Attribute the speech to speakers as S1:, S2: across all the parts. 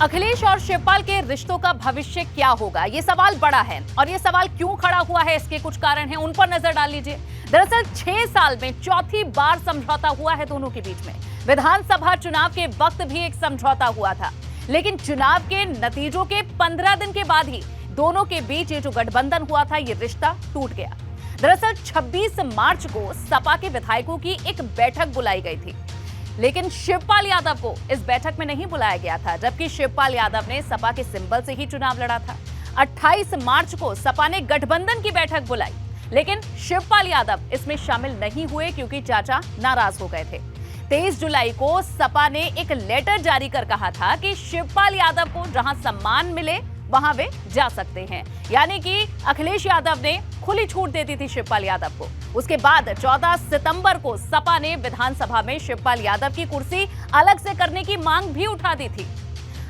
S1: अखिलेश और शिवपाल के रिश्तों का भविष्य क्या होगा, ये सवाल बड़ा है और ये सवाल क्यों खड़ा हुआ है, इसके कुछ कारण हैं, उन पर नजर डाल लीजिए। दरअसल 6 साल में चौथी बार समझौता हुआ है दोनों के बीच में। विधानसभा चुनाव के वक्त भी एक समझौता हुआ था, लेकिन चुनाव के नतीजों के 15 दिन के बाद ही दोनों के बीच ये जो गठबंधन हुआ था, ये रिश्ता टूट गया। दरअसल 26 मार्च को सपा के विधायकों की एक बैठक बुलाई गई थी, लेकिन शिवपाल यादव को इस बैठक में नहीं बुलाया गया था, जबकि शिवपाल यादव ने सपा के सिंबल से ही चुनाव लड़ा था। 28 मार्च को सपा ने गठबंधन की बैठक बुलाई, लेकिन शिवपाल यादव इसमें शामिल नहीं हुए क्योंकि चाचा नाराज हो गए थे। 23 जुलाई को सपा ने एक लेटर जारी कर कहा था कि शिवपाल यादव को जहां सम्मान मिले वहां वे जा सकते हैं, यानी कि अखिलेश यादव ने खुली छूट दे दी थी शिवपाल यादव को। उसके बाद 14 सितंबर को सपा ने विधानसभा में शिवपाल यादव की कुर्सी अलग से करने की मांग भी उठा दी थी।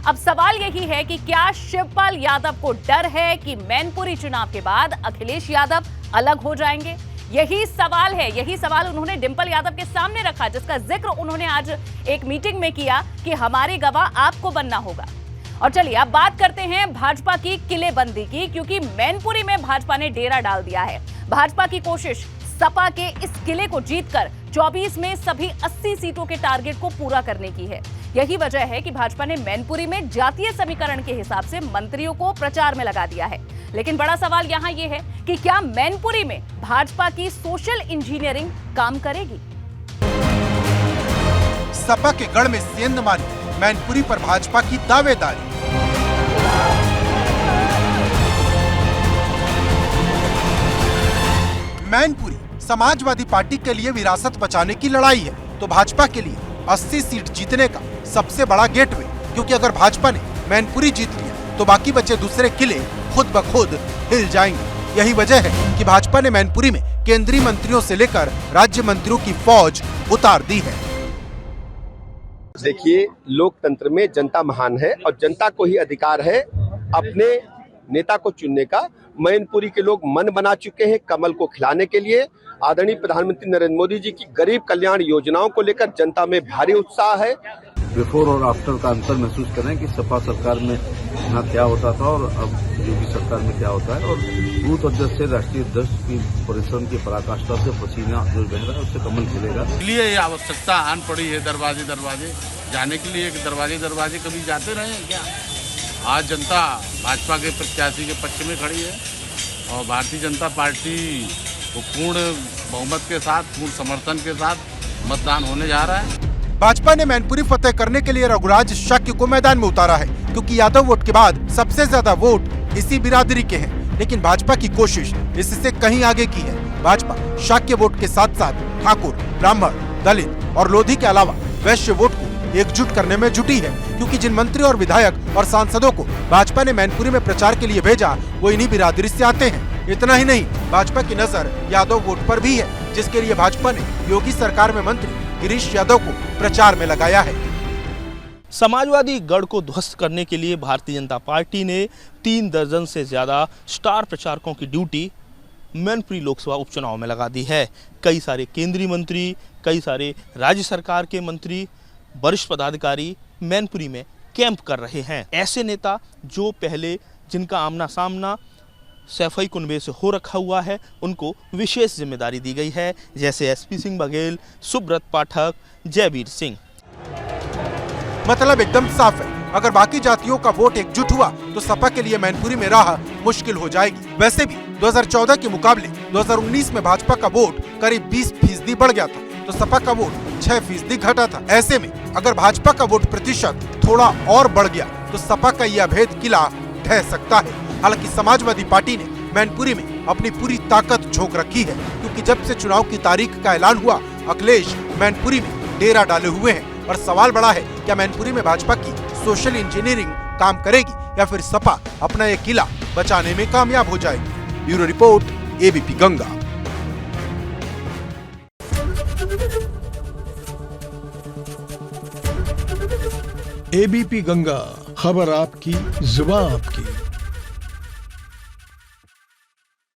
S1: अब सवाल यही है कि क्या शिवपाल यादव को डर है कि मैनपुरी चुनाव के बाद अखिलेश यादव अलग हो जाएंगे? यही सवाल है, यही सवाल उन्होंने डिंपल यादव के सामने रखा, जिसका जिक्र उन्होंने आज एक मीटिंग में किया कि हमारी गवाह आपको बनना होगा। और चलिए अब बात करते हैं भाजपा की किलेबंदी की, क्योंकि मैनपुरी में भाजपा ने डेरा डाल दिया है। भाजपा की कोशिश सपा के इस किले को जीतकर 24 में सभी 80 सीटों के टारगेट को पूरा करने की है। यही वजह है कि भाजपा ने मैनपुरी में जातीय समीकरण के हिसाब से मंत्रियों को प्रचार में लगा दिया है। लेकिन बड़ा सवाल यहां यह है कि क्या मैनपुरी में भाजपा की सोशल इंजीनियरिंग काम करेगी?
S2: सपा के गढ़ में सेंध मारी, मैनपुरी पर भाजपा की दावेदारी। मैनपुरी समाजवादी पार्टी के लिए विरासत बचाने की लड़ाई है, तो भाजपा के लिए 80 सीट जीतने का सबसे बड़ा गेटवे, क्योंकि अगर भाजपा ने मैनपुरी जीत लिया तो बाकी बचे दूसरे किले खुद ब खुद हिल जाएंगे। यही वजह है कि भाजपा ने मैनपुरी में केंद्रीय मंत्रियों से लेकर राज्य मंत्रियों की फौज उतार दी है।
S3: देखिए, लोकतंत्र में जनता महान है और जनता को ही अधिकार है अपने नेता को चुनने का। मैनपुरी के लोग मन बना चुके हैं कमल को खिलाने के लिए। आदरणीय प्रधानमंत्री नरेंद्र मोदी जी की गरीब कल्याण योजनाओं को लेकर जनता में भारी उत्साह है।
S4: बिफोर और आफ्टर का अंतर महसूस करें कि सपा सरकार में यहाँ क्या होता था और अब योगी सरकार में क्या होता है, और बूथ अध्यक्ष से राष्ट्रीय अध्यक्ष की परिश्रम की पराकाष्ठा से पसीना जो बह रहा है उससे कमल खिलेगा।
S5: इसलिए ये आवश्यकता आन पड़ी है दरवाजे दरवाजे जाने के लिए। दरवाजे दरवाजे कभी जाते रहे हैं क्या? आज जनता भाजपा के प्रत्याशी के पक्ष में खड़ी है और भारतीय जनता पार्टी को पूर्ण बहुमत के साथ, पूर्ण समर्थन के साथ मतदान होने जा रहा है।
S2: भाजपा ने मैनपुरी फतेह करने के लिए रघुराज शाक्य को मैदान में उतारा है, क्योंकि यादव वोट के बाद सबसे ज्यादा वोट इसी बिरादरी के हैं। लेकिन भाजपा की कोशिश इससे कहीं आगे की है। भाजपा शाक्य वोट के साथ साथ ठाकुर, ब्राह्मण, दलित और लोधी के अलावा वैश्य वोट को एकजुट करने में जुटी है, क्योंकि जिन मंत्री और विधायक और सांसदों को भाजपा ने मैनपुरी में प्रचार के लिए भेजा वो इन्हीं बिरादरी से आते हैं। इतना ही नहीं, भाजपा की नजर यादव वोट पर भी है, जिसके लिए भाजपा ने योगी सरकार में मंत्री गिरीश यादव को प्रचार में लगाया है।
S6: समाजवादी गढ़ को ध्वस्त करने के लिए भारतीय जनता पार्टी ने 3 दर्जन से ज्यादा स्टार प्रचारकों की ड्यूटी मैनपुरी लोकसभा उपचुनाव में लगा दी है। कई सारे केंद्रीय मंत्री, कई सारे राज्य सरकार के मंत्री, वरिष्ठ पदाधिकारी मैनपुरी में कैंप कर रहे हैं। ऐसे नेता जो पहले जिनका आमना सामना सैफई कुनबे से हो रखा हुआ है, उनको विशेष जिम्मेदारी दी गई है, जैसे एसपी सिंह बघेल, सुब्रत पाठक, जयवीर सिंह।
S2: मतलब एकदम साफ है, अगर बाकी जातियों का वोट एकजुट हुआ तो सपा के लिए मैनपुरी में राह मुश्किल हो जाएगी। वैसे भी 2014 के मुकाबले 2019 में भाजपा का वोट करीब 20% बढ़ गया था, तो सपा का वोट 6% घटा था। ऐसे में अगर भाजपा का वोट प्रतिशत थोड़ा और बढ़ गया तो सपा का यह अभेद किला ढह सकता है। हालांकि समाजवादी पार्टी ने मैनपुरी में अपनी पूरी ताकत झोंक रखी है, क्योंकि जब से चुनाव की तारीख का ऐलान हुआ अखिलेश मैनपुरी में डेरा डाले हुए हैं। और सवाल बड़ा है, क्या मैनपुरी में भाजपा की सोशल इंजीनियरिंग काम करेगी या फिर सपा अपना ये किला बचाने में कामयाब हो जाएगी? Bureau report, ABP Ganga.
S7: ABP Ganga, खबर आपकी, जुबान आपकी।